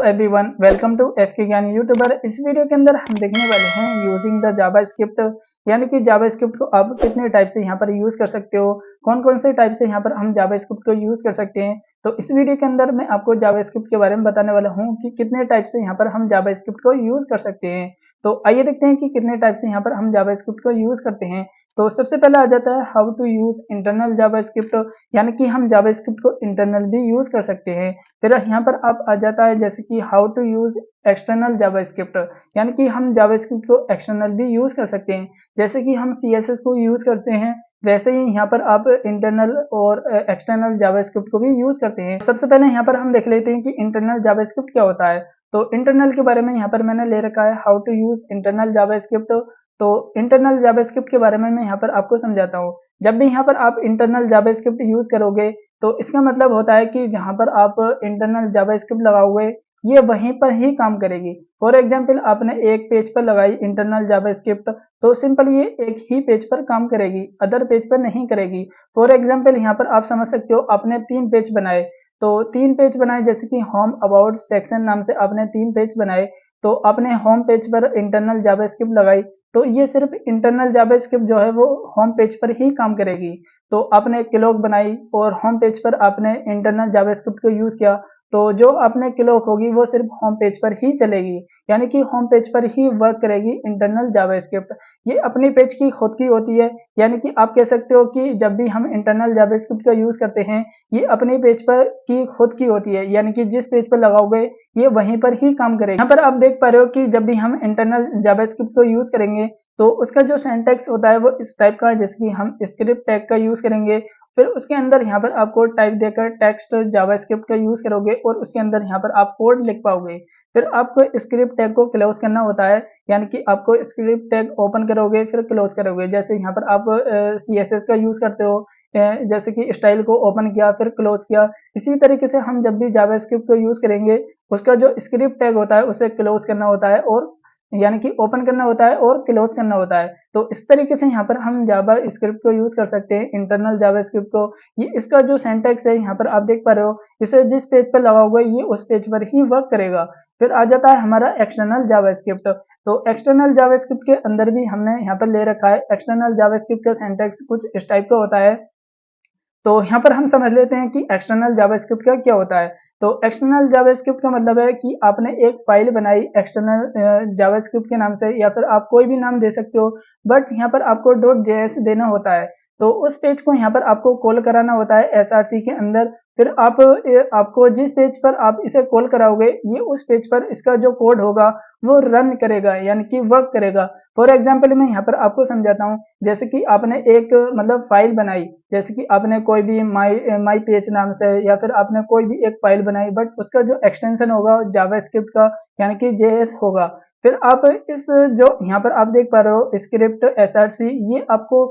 Everyone, welcome to एफके ज्ञानी YouTuber. इस video के अंदर हम देखने वाले हैं यूजिंग द जावास्क्रिप्ट, यानी कि जावास्क्रिप्ट को आप कितने टाइप से यहाँ पर यूज कर सकते हो, कौन कौन से टाइप से यहाँ पर हम जावास्क्रिप्ट को यूज कर सकते हैं। तो इस वीडियो के अंदर मैं आपको जावास्क्रिप्ट के बारे में बताने वाला हूँ कि कितने टाइप से यहाँ पर हम जावास्क्रिप्ट को यूज कर सकते हैं। तो आइए देखते हैं कि कितने टाइप से यहाँ पर हम जावास्क्रिप्ट को यूज करते हैं। तो सबसे पहले आ जाता है how to use internal JavaScript, यानी कि हम जावास्क्रिप्ट को इंटरनल भी यूज कर सकते हैं। फिर यहाँ पर आप आ जाता है जैसे कि how to use external JavaScript, यानी कि हम जावास्क्रिप्ट को एक्सटर्नल भी यूज कर सकते हैं। जैसे कि हम CSS को यूज करते हैं, वैसे ही यहाँ पर आप इंटरनल और एक्सटर्नल जावास्क्रिप्ट को भी यूज करते हैं। सबसे पहले यहाँ पर हम देख लेते हैं कि इंटरनल जावास्क्रिप्ट क्या होता है। तो इंटरनल के बारे में यहाँ पर मैंने ले रखा है how to use internal JavaScript. तो इंटरनल जावास्क्रिप्ट के बारे में मैं यहाँ पर आपको समझाता हूँ। जब भी यहाँ पर आप इंटरनल जावास्क्रिप्ट यूज करोगे तो इसका मतलब होता है कि जहाँ पर आप इंटरनल जावास्क्रिप्ट लगाओगे ये वहीं पर ही काम करेगी। फॉर एग्जांपल आपने एक पेज पर लगाई इंटरनल जावास्क्रिप्ट, तो सिंपल ये एक ही पेज पर काम करेगी, अदर पेज पर नहीं करेगी। फॉर एग्जांपल यहाँ पर आप समझ सकते हो, आपने 3 पेज बनाए, तो 3 पेज बनाए जैसे कि होम, अबाउट, सेक्शन नाम से आपने 3 पेज बनाए। तो आपने होम पेज पर इंटरनल जावास्क्रिप्ट लगाई, तो ये सिर्फ इंटरनल जावास्क्रिप्ट जो है वो होम पेज पर ही काम करेगी। तो आपने क्लॉक बनाई और होम पेज पर आपने इंटरनल जावास्क्रिप्ट को यूज किया, तो जो आपने क्लॉक होगी वो सिर्फ होम पेज पर ही चलेगी, यानी कि होम पेज पर ही वर्क करेगी इंटरनल जावास्क्रिप्ट। ये अपनी पेज की खुद की होती है, यानी कि आप कह सकते हो कि जब भी हम इंटरनल जावास्क्रिप्ट का यूज करते हैं ये अपनी पेज पर की खुद की होती है, यानी कि जिस पेज पर लगाओगे ये वहीं पर ही काम करेगी। यहाँ पर आप देख पा रहे हो कि जब भी हम इंटरनल जावास्क्रिप्ट को यूज करेंगे तो उसका जो सिंटैक्स होता है वो इस टाइप का है, जैसे कि हम स्क्रिप्ट टैग का यूज करेंगे, फिर उसके अंदर यहाँ पर आपको टाइप देकर टेक्स्ट जावास्क्रिप्ट का यूज करोगे और उसके अंदर यहाँ पर आप कोड लिख पाओगे। फिर आपको स्क्रिप्ट टैग को क्लोज करना होता है, यानी कि आपको स्क्रिप्ट टैग ओपन करोगे फिर क्लोज करोगे। जैसे यहाँ पर आप CSS का यूज करते हो, जैसे कि स्टाइल को ओपन किया फिर क्लोज किया, इसी तरीके से हम जब भी जावास्क्रिप्ट को यूज करेंगे उसका जो स्क्रिप्ट टैग होता है उसे क्लोज करना होता है, और यानी कि ओपन करना होता है और क्लोज करना होता है। तो इस तरीके से यहाँ पर हम जावा स्क्रिप्ट को यूज कर सकते हैं, इंटरनल जावास्क्रिप्ट को। ये इसका जो सिंटैक्स है यहाँ पर आप देख पा रहे हो, इसे जिस पेज पर लगाओगे ये उस पेज पर ही वर्क करेगा। फिर आ जाता है हमारा एक्सटर्नल जावास्क्रिप्ट। तो एक्सटर्नल जावास्क्रिप्ट के अंदर भी हमने यहाँ पर ले रखा है, एक्सटर्नल जावास्क्रिप्ट का सिंटैक्स कुछ इस टाइप का होता है। तो यहाँ पर हम समझ लेते हैं कि एक्सटर्नल जावास्क्रिप्ट का क्या होता है। तो एक्सटर्नल जावास्क्रिप्ट का मतलब है कि आपने एक फाइल बनाई एक्सटर्नल जावास्क्रिप्ट के नाम से, या फिर आप कोई भी नाम दे सकते हो, बट यहाँ पर आपको .js देना होता है। तो उस पेज को यहाँ पर आपको कॉल कराना होता है SRC के अंदर। फिर आपको जिस पेज पर आप इसे कॉल कराओगे ये उस पेज पर इसका जो कोड होगा वो रन करेगा, यानी कि वर्क करेगा। फॉर एग्जाम्पल मैं यहाँ पर आपको समझाता हूँ, जैसे कि आपने एक मतलब फाइल बनाई, जैसे कि आपने कोई भी माई पेज नाम से, या फिर आपने कोई भी एक फाइल बनाई, बट उसका जो एक्सटेंशन होगा जावास्क्रिप्ट का, यानी कि JS होगा। फिर आप इस जो यहाँ पर आप देख पा रहे हो स्क्रिप्ट SRC, ये आपको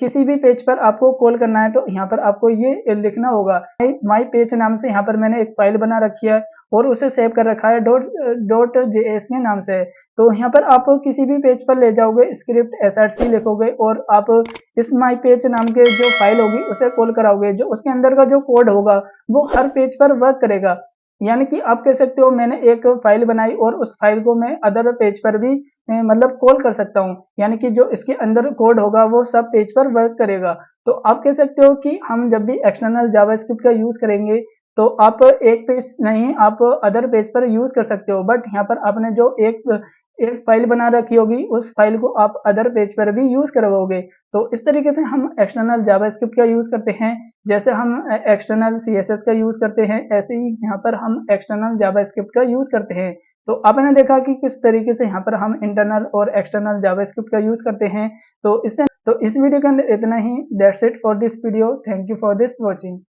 किसी भी पेज पर आपको कॉल करना है तो यहाँ पर आपको ये लिखना होगा। माई पेज नाम से यहाँ पर मैंने एक फाइल बना रखी है और उसे सेव कर रखा है .js के नाम से। तो यहाँ पर आप किसी भी पेज पर ले जाओगे, स्क्रिप्ट SRC लिखोगे और आप इस माई पेज नाम के जो फाइल होगी उसे कॉल कराओगे, जो उसके अंदर का जो कोड होगा वो हर पेज पर वर्क करेगा। यानी कि आप कह सकते हो मैंने एक फाइल बनाई और उस फाइल को मैं अदर पेज पर भी मतलब कॉल कर सकता हूँ, यानी कि जो इसके अंदर कोड होगा वो सब पेज पर वर्क करेगा। तो आप कह सकते हो कि हम जब भी एक्सटर्नल जावास्क्रिप्ट का यूज करेंगे तो आप एक पेज नहीं आप अदर पेज पर यूज कर सकते हो, बट यहाँ पर आपने जो एक फाइल बना रखी होगी उस फाइल को आप अदर पेज पर भी यूज करवाओगे। तो इस तरीके से हम एक्सटर्नल जावास्क्रिप्ट का यूज करते हैं, जैसे हम एक्सटर्नल CSS का यूज करते हैं ऐसे ही यहाँ पर हम एक्सटर्नल जावास्क्रिप्ट का यूज करते हैं। तो आपने देखा कि किस तरीके से यहाँ पर हम इंटरनल और एक्सटर्नल जावास्क्रिप्ट का यूज करते हैं। तो इस वीडियो के अंदर इतना ही। That's it for this video. Thank you for this watching.